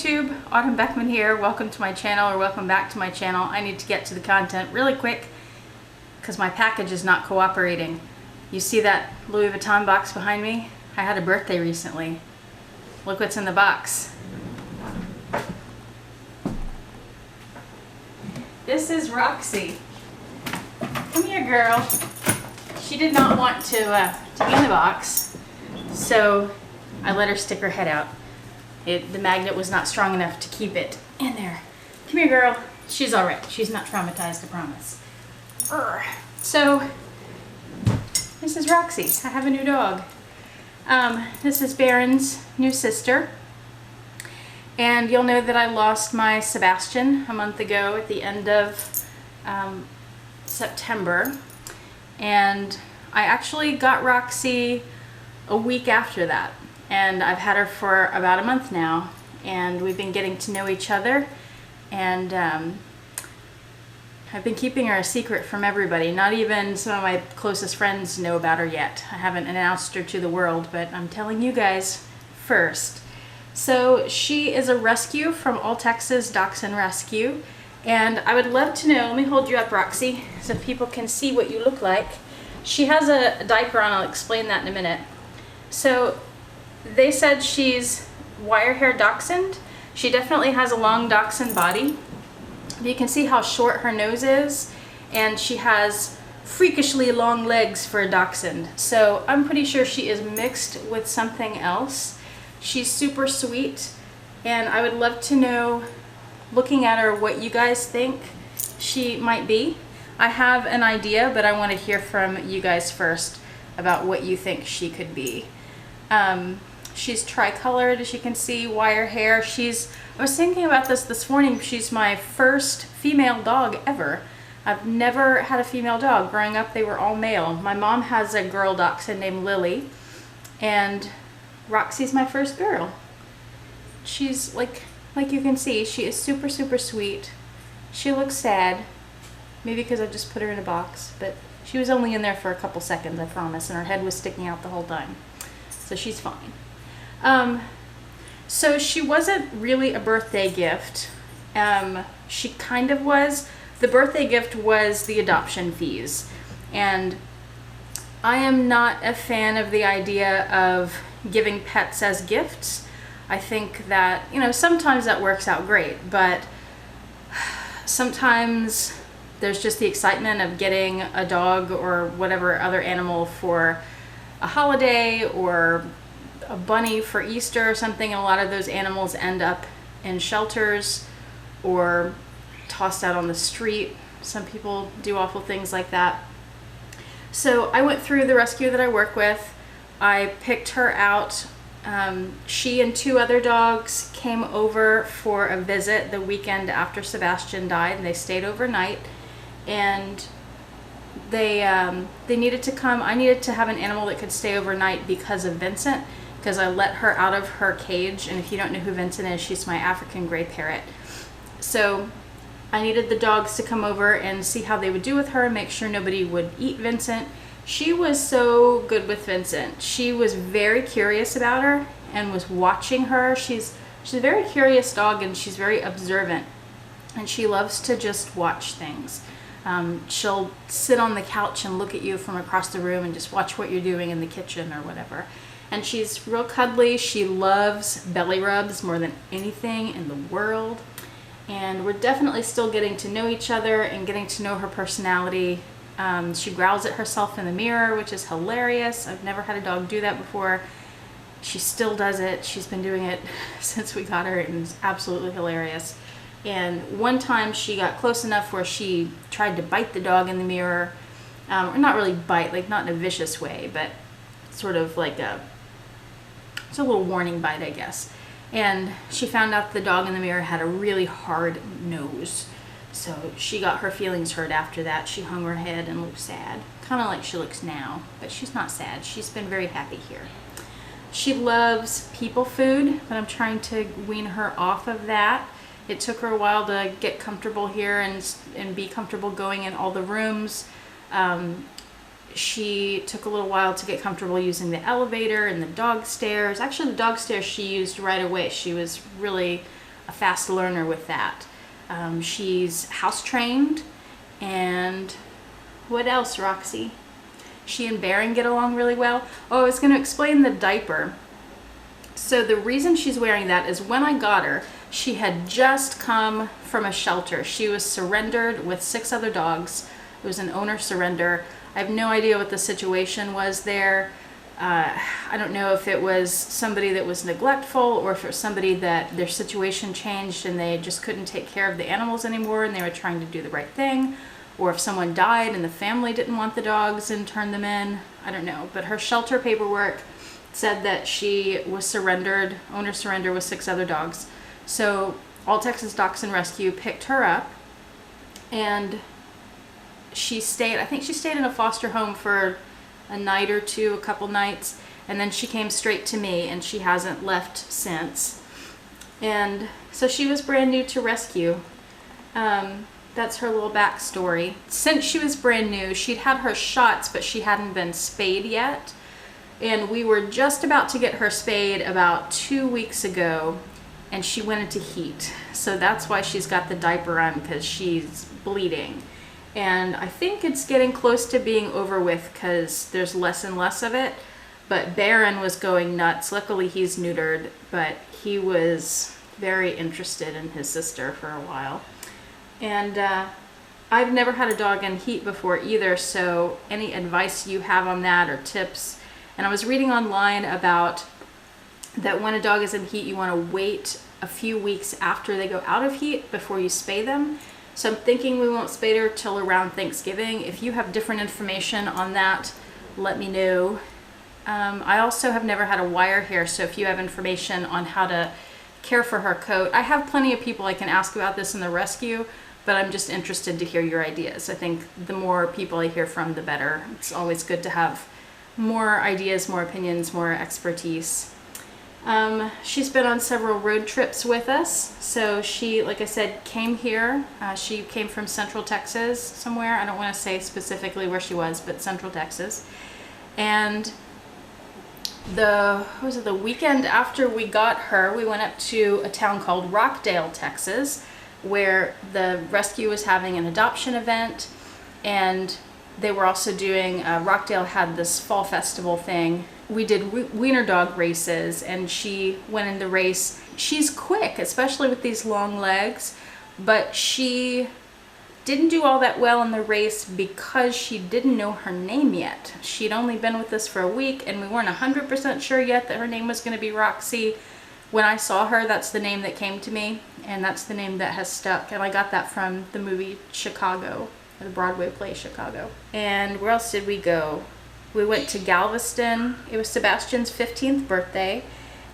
YouTube, Autumn Beckman here. Welcome to my channel, or welcome back to my channel. I need to get to the content really quick because my package is not cooperating. You see that Louis Vuitton box behind me? I had a birthday recently. Look what's in the box. This is Roxy. Come here, girl. She did not want to be in the box, so I let her stick her head out. The magnet was not strong enough to keep it in there. Come here, girl. She's all right. She's not traumatized, I promise. So, this is Roxy. I have a new dog. This is Baron's new sister. And you'll know that I lost my Sebastian a month ago at the end of September. And I actually got Roxy a week after that. And I've had her for about a month now, and we've been getting to know each other, and I've been keeping her a secret from everybody. Not even some of my closest friends know about her yet. I haven't announced her to the world, but I'm telling you guys first. So she is a rescue from All Texas Dachshund Rescue, and I would love to know, let me hold you up, Roxy, so people can see what you look like. She has a diaper on, I'll explain that in a minute. So they said she's wire hair dachshund. She definitely has a long dachshund body. You can see how short her nose is, and she has freakishly long legs for a dachshund. So I'm pretty sure she is mixed with something else. She's super sweet, and I would love to know, looking at her, what you guys think she might be. I have an idea, but I want to hear from you guys first about what you think she could be. She's tricolored, as you can see, wire hair. I was thinking about this morning. She's my first female dog ever. I've never had a female dog. Growing up, they were all male. My mom has a girl dachshund named Lily, and Roxy's my first girl. She's like you can see, she is super, super sweet. She looks sad, maybe because I just put her in a box, but she was only in there for a couple seconds, I promise, and her head was sticking out the whole time. So she's fine. So she wasn't really a birthday gift. She kind of was. The birthday gift was the adoption fees. And I am not a fan of the idea of giving pets as gifts. I think that, sometimes that works out great, but sometimes there's just the excitement of getting a dog or whatever other animal for a holiday, or a bunny for Easter or something, and a lot of those animals end up in shelters or tossed out on the street. Some people do awful things like that. So I went through the rescue that I work with. I picked her out. She and two other dogs came over for a visit the weekend after Sebastian died, and they stayed overnight. And they needed to come. I needed to have an animal that could stay overnight because of Vincent, because I let her out of her cage, and if you don't know who Vincent is, she's my African gray parrot. So I needed the dogs to come over and see how they would do with her, and make sure nobody would eat Vincent. She was so good with Vincent. She was very curious about her and was watching her. She's a very curious dog, and she's very observant, and she loves to just watch things. She'll sit on the couch and look at you from across the room and just watch what you're doing in the kitchen or whatever. And she's real cuddly. She loves belly rubs more than anything in the world. And we're definitely still getting to know each other and getting to know her personality. She growls at herself in the mirror, which is hilarious. I've never had a dog do that before. She still does it. She's been doing it since we got her, and it's absolutely hilarious. And one time she got close enough where she tried to bite the dog in the mirror. Or not really bite, like not in a vicious way, but sort of like it's a little warning bite, I guess. And she found out the dog in the mirror had a really hard nose. So she got her feelings hurt after that. She hung her head and looked sad. Kind of like she looks now, but she's not sad. She's been very happy here. She loves people food, but I'm trying to wean her off of that. It took her a while to get comfortable here and be comfortable going in all the rooms. She took a little while to get comfortable using the elevator and the dog stairs. Actually, the dog stairs she used right away. She was really a fast learner with that. She's house trained, and what else, Roxy? She and Baron get along really well. Oh, I was going to explain the diaper. So the reason she's wearing that is when I got her, she had just come from a shelter. She was surrendered with 6 other dogs. It was an owner surrender. I have no idea what the situation was there. I don't know if it was somebody that was neglectful, or if it was somebody that their situation changed and they just couldn't take care of the animals anymore and they were trying to do the right thing, or if someone died and the family didn't want the dogs and turned them in. I don't know. But her shelter paperwork said that she was surrendered, owner surrender, with 6 other dogs. So All Texas Dachshund Rescue picked her up, and she stayed, I think she stayed in a foster home for a night or two, a couple nights, and then she came straight to me, and she hasn't left since. And so she was brand new to rescue. That's her little backstory. Since she was brand new, she'd had her shots, but she hadn't been spayed yet. And we were just about to get her spayed about 2 weeks ago, and she went into heat. So that's why she's got the diaper on, because she's bleeding. And I think it's getting close to being over with because there's less and less of it. But Baron was going nuts. Luckily he's neutered, but he was very interested in his sister for a while. And I've never had a dog in heat before either, so any advice you have on that or tips. And I was reading online about that when a dog is in heat, you want to wait a few weeks after they go out of heat before you spay them. So I'm thinking we won't spay her till around Thanksgiving. If you have different information on that, let me know. I also have never had a wire hair, so if you have information on how to care for her coat. I have plenty of people I can ask about this in the rescue, but I'm just interested to hear your ideas. I think the more people I hear from, the better. It's always good to have more ideas, more opinions, more expertise. She's been on several road trips with us. So she, like I said, came here. She came from Central Texas somewhere. I don't want to say specifically where she was, but Central Texas. And the weekend after we got her, we went up to a town called Rockdale, Texas, where the rescue was having an adoption event, and they were also doing, Rockdale had this fall festival thing. We did wiener dog races, and she went in the race. She's quick, especially with these long legs, but she didn't do all that well in the race because she didn't know her name yet. She'd only been with us for a week, and we weren't 100% sure yet that her name was going to be Roxy. When I saw her, that's the name that came to me, and that's the name that has stuck. And I got that from the movie Chicago, the Broadway play Chicago. And where else did we go? We went to Galveston. It was Sebastian's 15th birthday,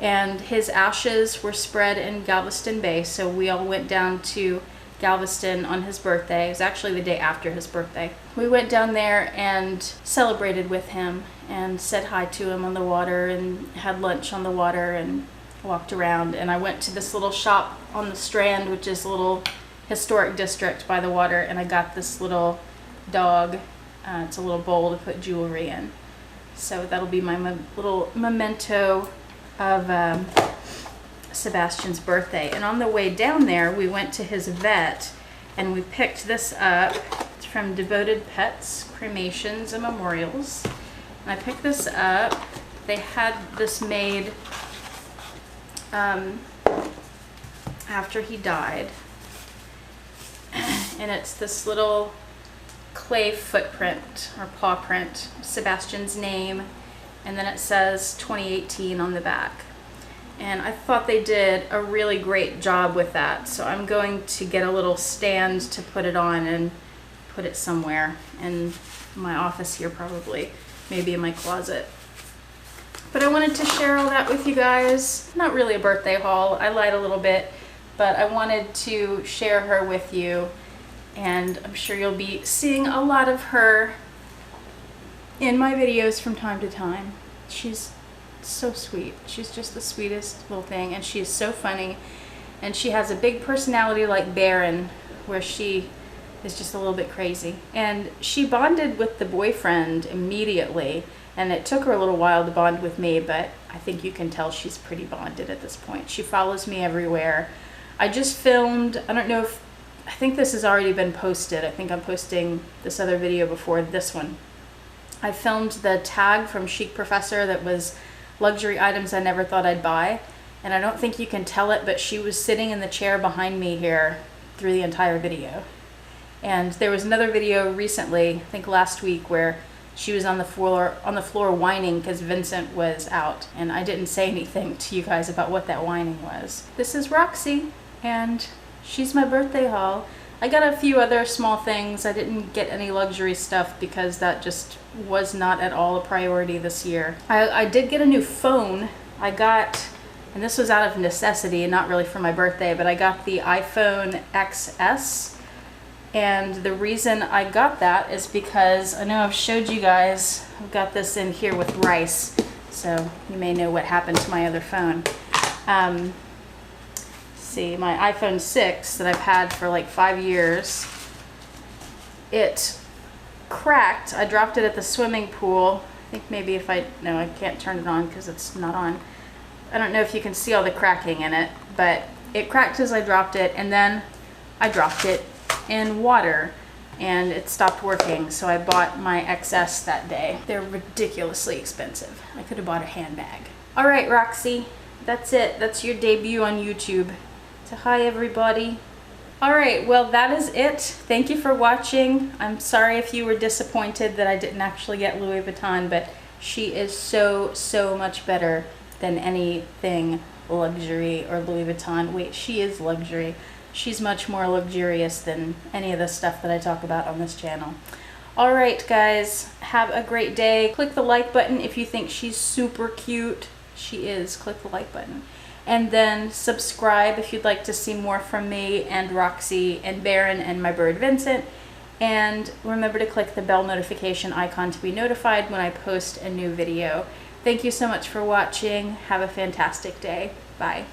and his ashes were spread in Galveston Bay, so we all went down to Galveston on his birthday. It was actually the day after his birthday. We went down there and celebrated with him and said hi to him on the water and had lunch on the water and walked around. And I went to this little shop on the Strand, which is a little historic district by the water, and I got this little dog. It's a little bowl to put jewelry in. So that'll be my little memento of Sebastian's birthday. And on the way down there, we went to his vet, and we picked this up. It's from Devoted Pets, Cremations and Memorials. And I picked this up. They had this made after he died. And it's this little clay footprint or paw print, Sebastian's name, and then it says 2018 on the back. And I thought they did a really great job with that, so I'm going to get a little stand to put it on and put it somewhere in my office here, probably, maybe in my closet. But I wanted to share all that with you guys. Not really a birthday haul, I lied a little bit, but I wanted to share her with you. And I'm sure you'll be seeing a lot of her in my videos from time to time. She's so sweet. She's just the sweetest little thing, and she is so funny. And she has a big personality like Baron, where she is just a little bit crazy. And she bonded with the boyfriend immediately, and it took her a little while to bond with me, but I think you can tell she's pretty bonded at this point. She follows me everywhere. I just filmed, I don't know if, I think this has already been posted. I think I'm posting this other video before this one. I filmed the tag from Chic Professor that was luxury items I never thought I'd buy. And I don't think you can tell it, but she was sitting in the chair behind me here through the entire video. And there was another video recently, I think last week, where she was on the floor whining because Vincent was out, and I didn't say anything to you guys about what that whining was. This is Roxy, and she's my birthday haul. I got a few other small things. I didn't get any luxury stuff because that just was not at all a priority this year. I did get a new phone. I got, and this was out of necessity, not really for my birthday, but I got the iPhone XS. And the reason I got that is because I know I've showed you guys, I've got this in here with rice, so you may know what happened to my other phone. See, my iPhone 6 that I've had for like 5 years, it cracked. I dropped it at the swimming pool. I think maybe if no, I can't turn it on because it's not on. I don't know if you can see all the cracking in it, but it cracked as I dropped it, and then I dropped it in water and it stopped working, so I bought my XS that day. They're ridiculously expensive. I could have bought a handbag. All right, Roxy, that's it. That's your debut on YouTube. So hi everybody. All right, well that is it. Thank you for watching. I'm sorry if you were disappointed that I didn't actually get Louis Vuitton, but she is so much better than anything luxury or Louis Vuitton. Wait, she is luxury. She's much more luxurious than any of the stuff that I talk about on this channel. All right, guys, have a great day. Click the like button if you think she's super cute. She is. Click the like button. And then subscribe if you'd like to see more from me and Roxy and Baron and my bird Vincent. And remember to click the bell notification icon to be notified when I post a new video. Thank you so much for watching. Have a fantastic day. Bye.